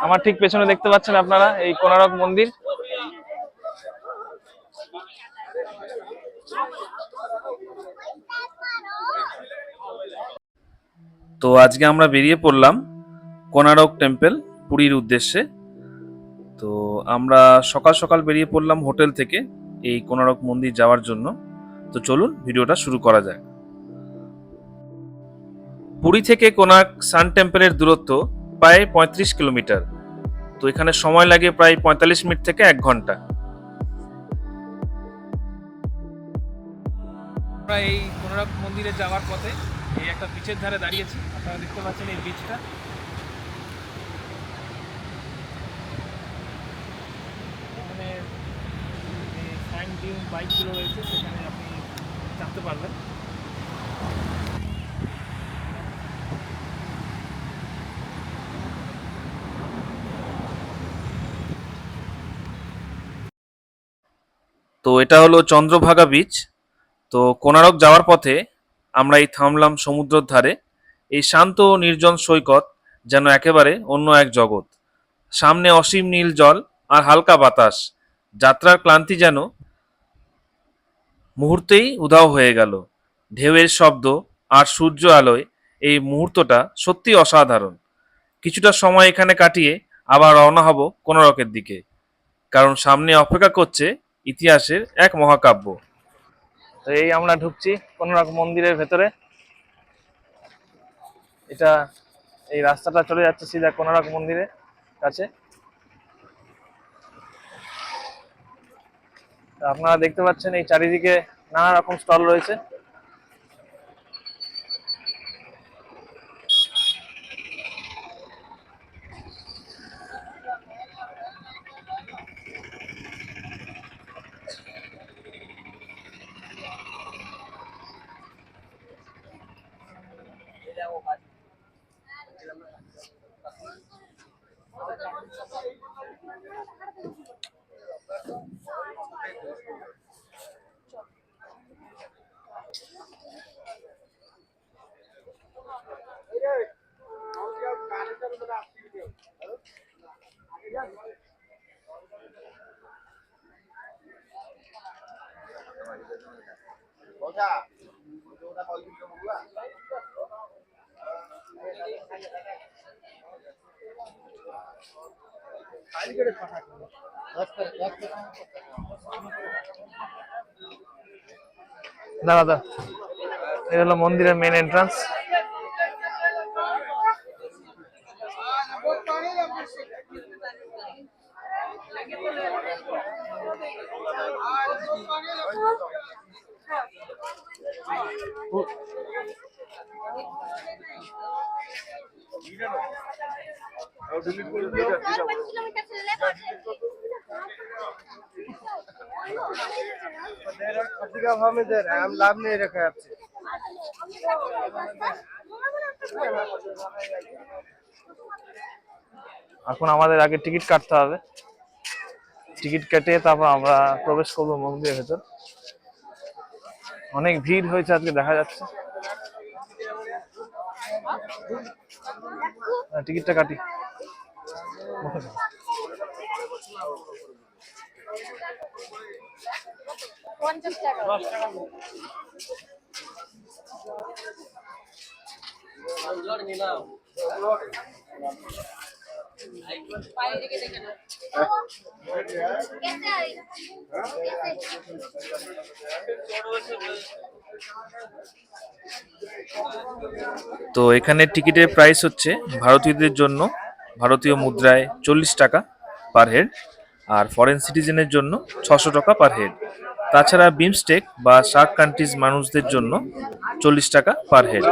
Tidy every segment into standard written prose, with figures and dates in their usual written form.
আমার ঠিক পেছনে দেখতে পাচ্ছেন আপনারা এই কোনারক মন্দির। তো আজকে আমরা বেরিয়ে পড়লাম কোনারক টেম্পল পুরীর উদ্দেশ্যে। তো আমরা সকাল সকাল বেরিয়ে পড়লাম হোটেল থেকে এই কোনারক মন্দির যাওয়ার জন্য। তো চলুন ভিডিওটা শুরু করা যাক। পুরী থেকে কোনারক সান টেম্পলের দূরত্ব প্রায় 35 কিলোমিটার। তো এখানে সময় লাগে প্রায় 45 মিনিট থেকে 1 ঘন্টা। আমরা এই কোনারক মন্দিরে যাওয়ার পথে এই একটা বিচের ধারে দাঁড়িয়েছি। আপনারা দেখতে পাচ্ছেন এই বিচটা। এখানে সাইন ডিউন বাইকগুলো রয়েছে, সেখানে আপনি চাপতে পারবেন। তো এটা হলো চন্দ্রভাগা বিচ। তো কোনারক যাওয়ার পথে আমরা এই থামলাম সমুদ্রের ধারে। এই শান্ত নির্জন সৈকত যেন একেবারে অন্য এক জগৎ। সামনে অসীম নীল জল আর হালকা বাতাস। যাত্রার ক্লান্তি যেন মুহূর্তেই উধাও হয়ে গেল। ঢেউয়ের শব্দ আর সূর্য আলোয় এই মুহূর্তটা সত্যি অসাধারণ। কিছুটা সময় এখানে কাটিয়ে আবার রওনা হব কোনারকের দিকে, কারণ সামনে অপেক্ষা করছে ইতিহাসের এক মহাকাব্য। তো এই আমরা ঢুকছি কোনারক মন্দিরের ভেতরে। এটা এই রাস্তাটা চলে যাচ্ছে সিধা কোনারক মন্দিরের কাছে। আপনারা দেখতে পাচ্ছেন এই চারিদিকে নানা রকম স্টল রয়েছে। দাদা, এই হলো মন্দিরের মেন এন্ট্রান্স। हम लाभ नहीं रखा आपसे। এখন আমাদের আগে টিকিট কাটতে হবে। টিকিট কেটে তারপর আমরা প্রবেশ করবো মন্দিরের ভেতর। অনেক ভিড় হয়েছে আজকে, দেখা যাচ্ছে। টিকিটটা কাটি। তো এখানে টিকিটের প্রাইস হচ্ছে ভারতীয়দের জন্য ভারতীয় মুদ্রায় 40 টাকা পার হেড, আর ফরেন সিটিজেনের জন্য 600 টাকা পার হেড। তাছাড়া বিমস্টেক বা সার্ক কান্ট্রিজ মানুষদের জন্য 40 টাকা পার হেড।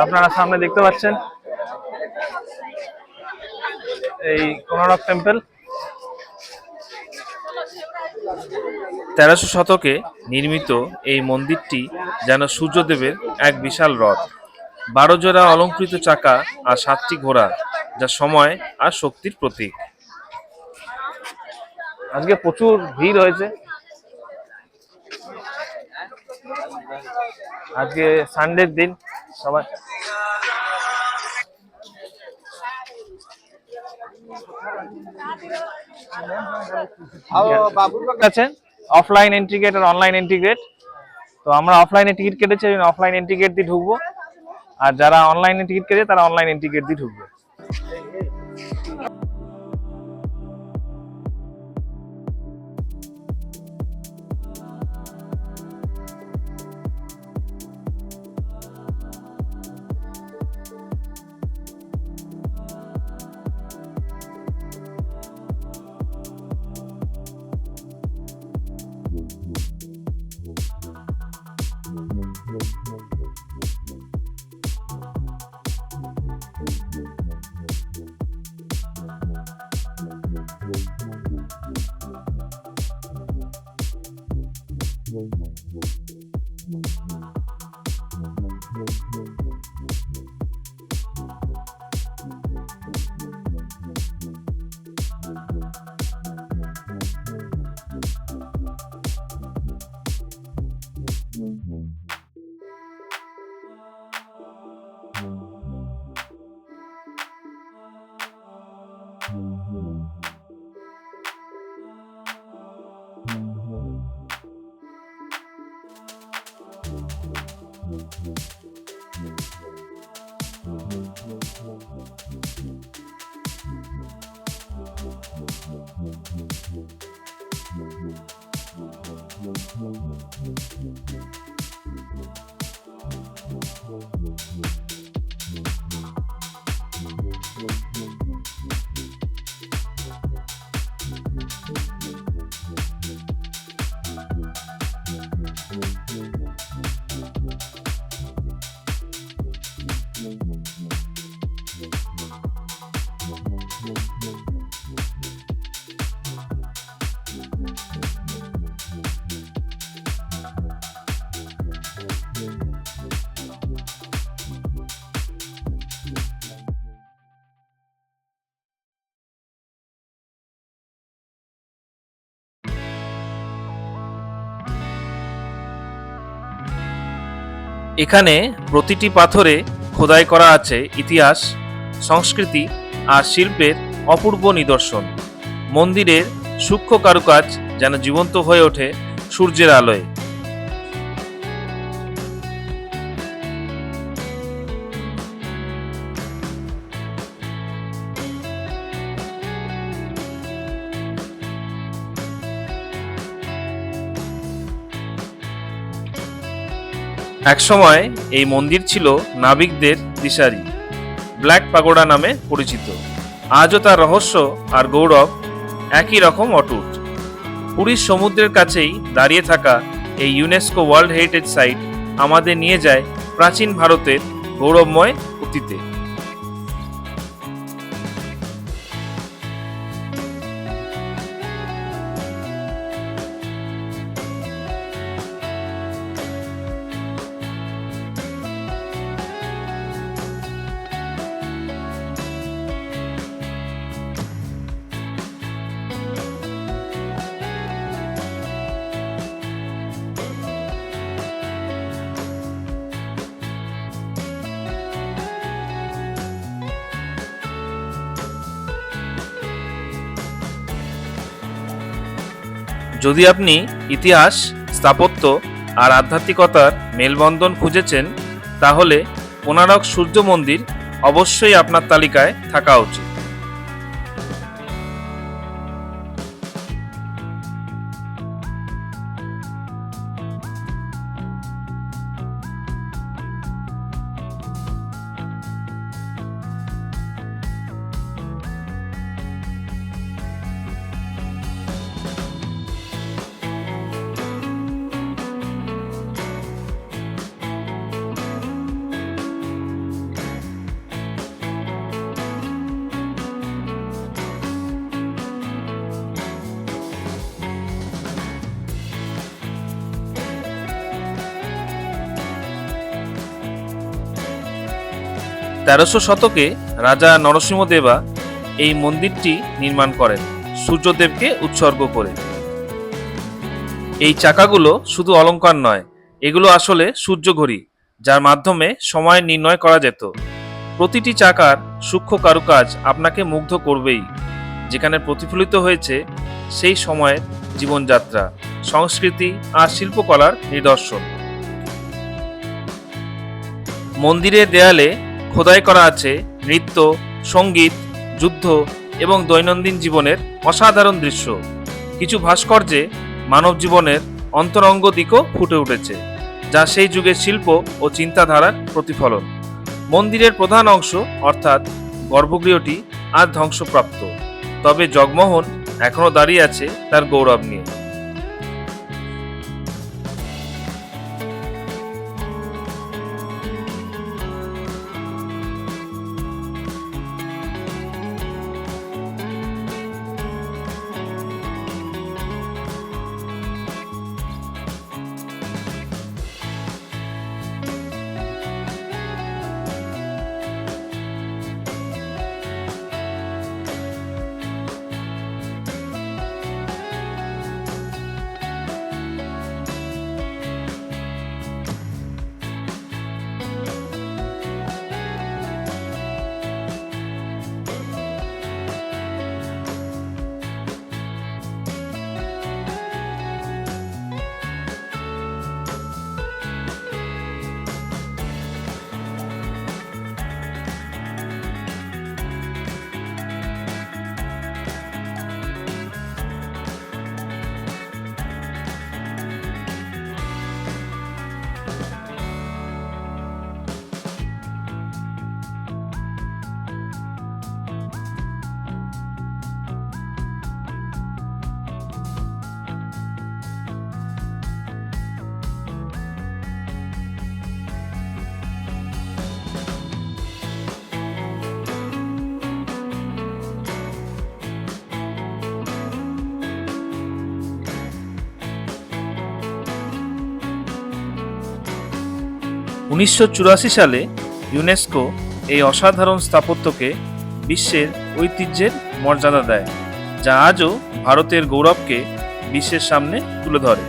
আপনারা সামনে দেখতে পাচ্ছেন এই কোনারক টেম্পল। 1300 শতকে নির্মিত এই মন্দিরটি যেন সূর্যদেবের এক বিশাল রথ। 12 জোড়া অলঙ্কৃত চাকা আর 7টি ঘোড়া, যা সময় আর শক্তির প্রতীক। আজকে প্রচুর ভিড় হয়েছে। আজকে সানডের দিন, সবাই আছে অফলাইন এন্ট্রি গেট আর অনলাইন এন্ট্রি গেট। তো আমরা অফলাইনে টিকিট কেটেছি, অফলাইন এন্ট্রি গেট দিয়ে ঢুকবো, আর যারা অনলাইনে টিকিট কেটে তারা অনলাইন এন্ট্রি গেট দিয়ে ঢুকবে। এখানে প্রতিটি পাথরে খোদাই করা আছে ইতিহাস, সংস্কৃতি আর শিল্পের অপূর্ব নিদর্শন। মন্দিরের সূক্ষ্ম কারুকাজ যেন জীবন্ত হয়ে ওঠে সূর্যের আলোয়। একসময় এই মন্দির ছিল নাবিকদের দিশারি, ব্ল্যাক পাগোডা নামে পরিচিত। আজও তার রহস্য আর গৌরব একই রকম অটুট। পুরীর সমুদ্রের কাছেই দাঁড়িয়ে থাকা এই ইউনেস্কো ওয়ার্ল্ড হেরিটেজ সাইট আমাদের নিয়ে যায় প্রাচীন ভারতের গৌরবময় অতীতে। যদি আপনি ইতিহাস, স্থাপত্য আর আধ্যাত্মিকতার মেলবন্ধন খুঁজেছেন, তাহলে কোণারক সূর্য মন্দির অবশ্যই আপনার তালিকায় থাকা উচিত। তেরোশো শতকে রাজা নরসিংহদেবা এই মন্দিরটি নির্মাণ করেন সূর্যদেবকে উৎসর্গ করে। এই চাকাগুলো শুধু অলংকার নয়, এগুলো আসলে সূর্য ঘড়ি, যার মাধ্যমে সময় নির্ণয় করা যেত। প্রতিটি চাকার সূক্ষ্ম কারুকাজ আপনাকে মুগ্ধ করবেই, যেখানে প্রতিফলিত হয়েছে সেই সময়ের জীবনযাত্রা, সংস্কৃতি আর শিল্পকলার নিদর্শন। মন্দিরের দেয়ালে খোদাই করা আছে নৃত্য, সঙ্গীত, যুদ্ধ এবং দৈনন্দিন জীবনের অসাধারণ দৃশ্য। কিছু ভাস্কর্যে মানব জীবনের অন্তরঙ্গ দিকও ফুটে উঠেছে, যা সেই যুগের শিল্প ও চিন্তাধারার প্রতিফলন। মন্দিরের প্রধান অংশ অর্থাৎ গর্ভগৃহটি আজ ধ্বংসপ্রাপ্ত, তবে জগমোহন এখনও দাঁড়িয়ে আছে তার গৌরব নিয়ে। 1984 সালে ইউনেস্কো এই অসাধারণ স্থাপত্যকে বিশ্বের ঐতিহ্যের মর্যাদা দেয়, যা আজও ভারতের গৌরবকে বিশ্বের সামনে তুলে ধরে।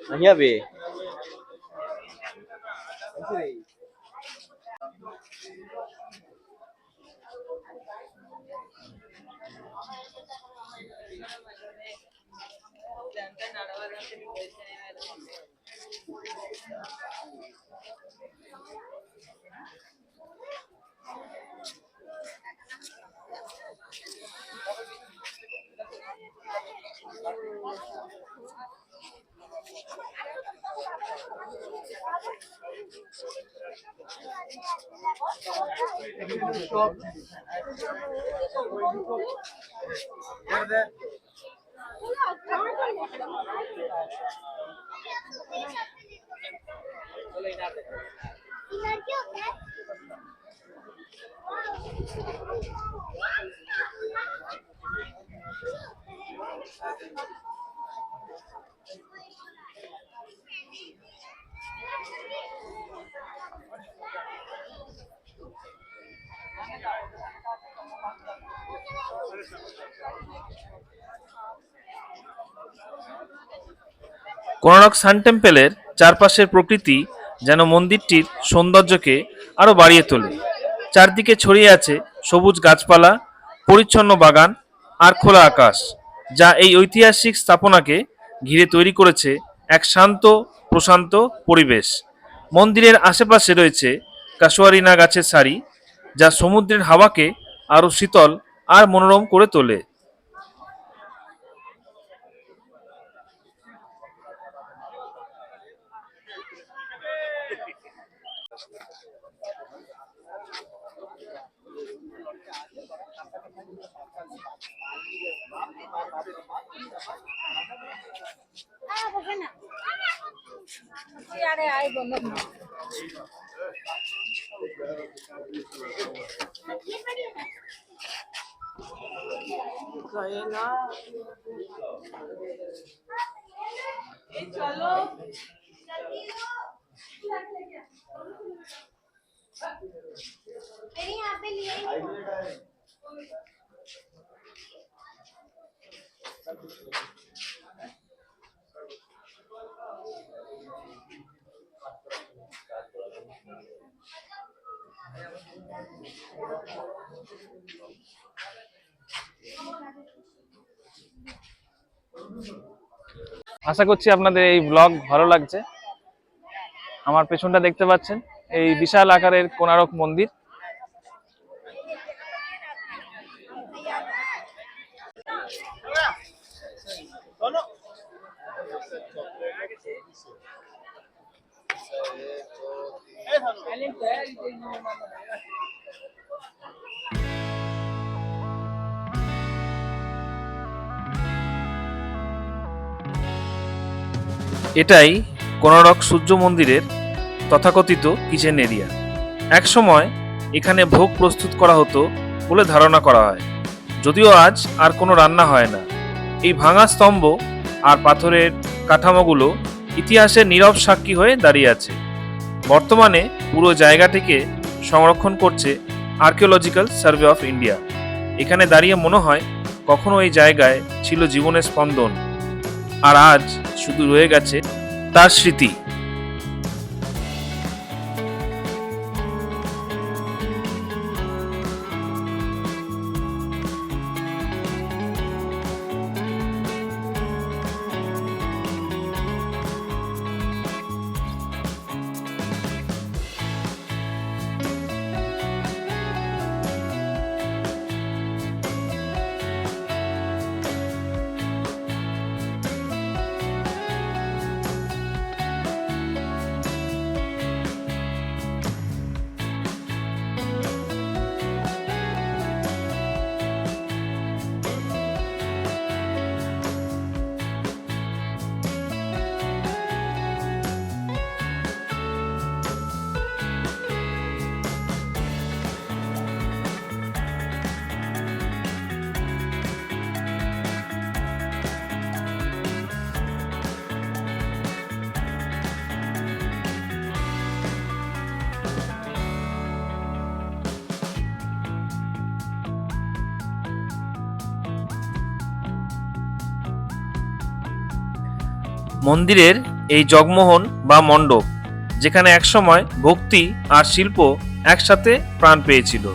Nanya be. কোনারক সান টেম্পলের চারপাশের প্রকৃতি যেন মন্দিরটির সৌন্দর্যকে আরও বাড়িয়ে তোলে। চারদিকে ছড়িয়ে আছে সবুজ গাছপালা, পরিচ্ছন্ন বাগান আর খোলা আকাশ, যা এই ঐতিহাসিক স্থাপনাকে ঘিরে তৈরি করেছে এক শান্ত, প্রশান্ত পরিবেশ। মন্দিরের আশেপাশে রয়েছে কাসুয়ারিনা গাছের সারি, যা সমুদ্রের হাওয়াকে আরো শীতল আর মনোরম করে তোলে। আশা করছি আপনাদের এই ব্লগ ভালো লাগছে। আমার পেছনটা দেখতে পাচ্ছেন, এই বিশাল আকারের কোণারক মন্দির। এটাই কোণারক সূর্য মন্দিরের তথাকথিত কিচেন এরিয়া। একসময় এখানে ভোগ প্রস্তুত করা হতো বলে ধারণা করা হয়, যদিও আজ আর কোনো রান্না হয় না। এই ভাঙা স্তম্ভ আর পাথরের কাঠামোগুলো ইতিহাসের নীরব সাক্ষী হয়ে দাঁড়িয়ে আছে। বর্তমানে পুরো জায়গাটিকে সংরক্ষণ করছে আর্কিওলজিক্যাল সার্ভে অফ ইন্ডিয়া। এখানে দাঁড়িয়ে মনে হয় কখনো এই জায়গায় ছিল জীবনের স্পন্দন, আর আজ শুধু রয়ে গেছে তার স্মৃতি। মন্দিরের এই জগমোহন বা মণ্ডপ, যেখানে একসময় ভক্তি আর শিল্প একসাথে প্রাণ পেয়েছিল।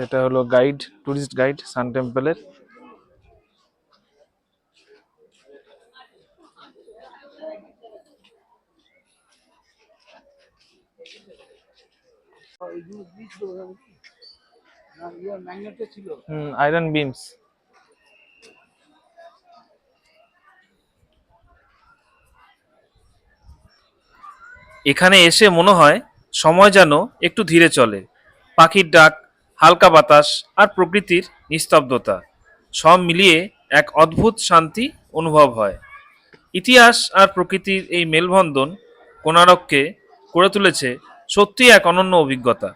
এটা হলো গাইড, টুরিস্ট গাইড সান টেম্পলের। Iron beams. এখানে এসে মনে হয় সময় যেন একটু ধীরে চলে। পাখির ডাক, হালকা বাতাস আর প্রকৃতির নিস্তব্ধতা সব মিলিয়ে এক অদ্ভুত শান্তি অনুভব হয়। ইতিহাস আর প্রকৃতির এই মেলবন্ধন কোণারককে করে তুলেছে সত্যি এক অনন্য অভিজ্ঞতা।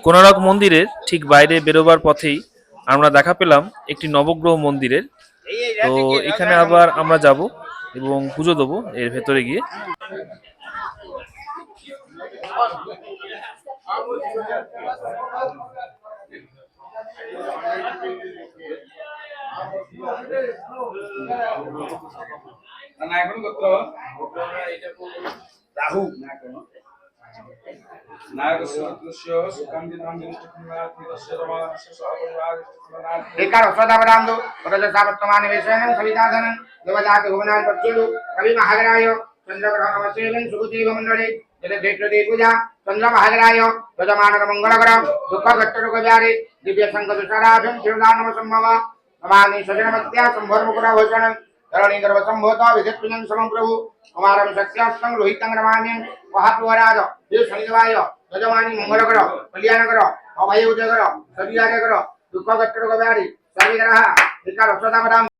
কোণারক মন্দিরের ঠিক বাইরে বেরোবার পথেই আমরা দেখা পেলাম একটি নবগ্রহ মন্দিরের। তো এখানে আবার আমরা যাব এবং পুজো দেবো এর ভেতরে গিয়ে। Rahu Ricardo Soda Brando, Rosa Sabatomani Vision, Savitasan, Novak Human Pachilu, Ravi Mahagarayo, Chandra Vasevan, Sukuti Gomandari, the Dekri Puja, Chandra Mahagarayo, Rodamana Mangala, Duka Gatari, Divya Sankara, Shirana Samava, Amani Sajamatia, some Bormukura Hosan, Running over some Bota, Visit Pinan Samampravu, Amaram Sakyasam, Rohitang Ramani, Mahatuarado, Yusangayo, Rodamani Mangala, Palianagro, Avayu Jagro, Saviagro, Duka Gatari, Savira, Ricardo Soda Brando.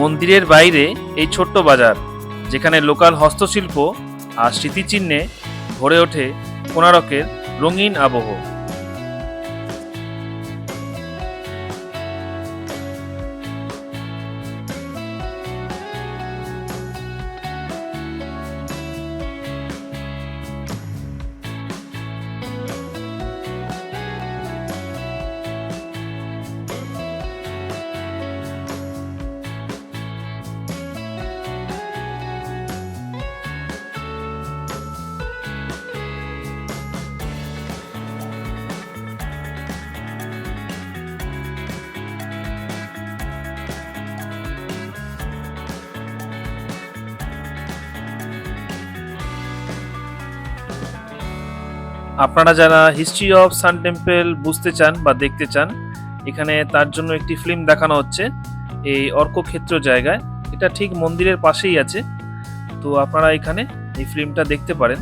মন্দিরের বাইরে এই ছোট্ট বাজার, যেখানে local হস্তশিল্প আর স্মৃতিচিহ্নে ভরে ওঠে কোণারকের রঙিন আবহ। আপনারা যারা হিস্ট্রি অফ সান টেম্পল বুঝতে চান বা দেখতে চান, এখানে তার জন্য একটি ফিল্ম দেখানো হচ্ছে এই অর্কক্ষেত্র জায়গায়। এটা ঠিক মন্দিরের পাশেই আছে, তো আপনারা এখানে এই ফিল্মটা দেখতে পারেন।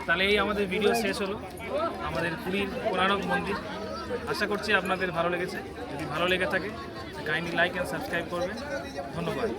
তাহলে এই আমাদের ভিডিও শেষ হলো, আমাদের পুরীর কোণারক মন্দির। আশা করছি আপনাদের ভালো লেগেছে। যদি ভালো লেগে থাকে কাইন্ডলি লাইক অ্যান্ড সাবস্ক্রাইব করবেন। ধন্যবাদ।